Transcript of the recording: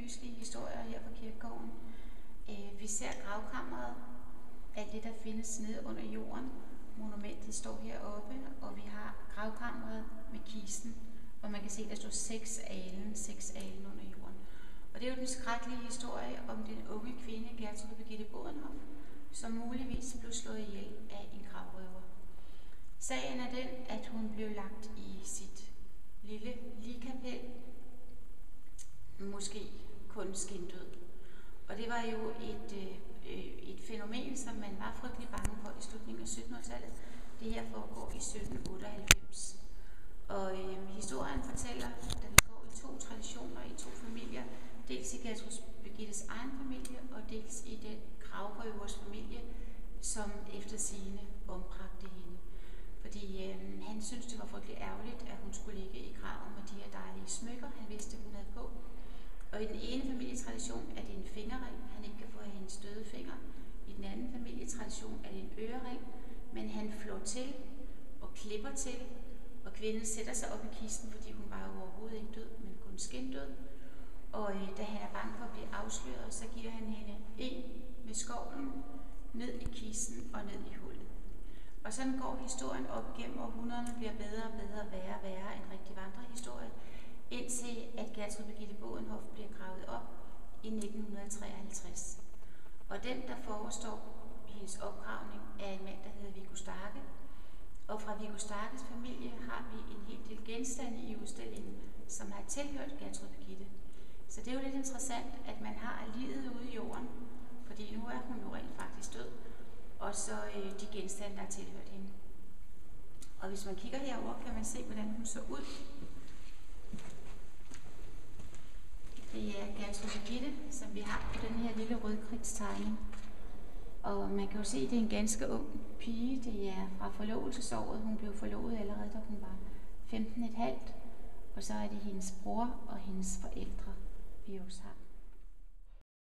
gyslige historier her fra kirkegården. Vi ser gravkammeret, alt det der findes nede under jorden. Monumentet står heroppe, og vi har gravkammeret med kisten, hvor man kan se, der står 6 alen under jorden. Og det er jo den skrækkelige historie om den unge kvinde, Gertrud Birgitte Bodenhoff, som muligvis blev slået ihjel af en gravrøver. Sagen er den, at hun blev lagt i sit lille ligkapel, måske kun skindød. Og det var jo et fænomen, som man var frygtelig bange for i slutningen af 1700-tallet. Det her foregår i 1798. Og historien fortæller, at vi går i 2 traditioner, i 2 familier. Dels i Gertrud Birgittes egen familie, og dels i den gravrøvers familie, som efter sigende ombragte hende. Fordi han syntes, det var frygtelig ærgerligt, at hun skulle ligge i graven med de her dejlige smykker, han vidste, hun havde på. Og i den ene familietradition er det en fingerring, han ikke kan få af hendes døde finger. I den anden familietradition er det en ørering, men han flår til og klipper til, og kvinden sætter sig op i kisten, fordi hun var jo overhovedet ikke død, men kun skindød. Og da han er bange for at blive afsløret, så giver han hende en med skovlen ned i kisten og ned i hullet. Og sådan går historien op gennem århundrederne, bliver bedre og bedre, værre og værre, en rigtig vandrehistorie, indtil at Gertrud Birgitte Bodenhoff bliver gravet op i 1953. Og den, der forestår hendes opgravning, er en mand, der hedder Viggo Starke. Og fra Viggo Starkes familie har vi en hel del genstande i udstillingen, som har tilhørt Gertrud Birgitte. Så det er jo lidt interessant, at man har livet ude i jorden, fordi nu er hun jo rent faktisk død, og så de genstande, der har tilhørt hende. Og hvis man kigger herover, kan man se, hvordan hun så ud. Det er Gertrud Birgitte, som vi har på den her lille rødkridtstegning. Og man kan jo se, at det er en ganske ung pige. Det er fra forlovelsesåret. Hun blev forlovet allerede, da hun var 15,5. Og så er det hendes bror og hendes forældre, vi også har.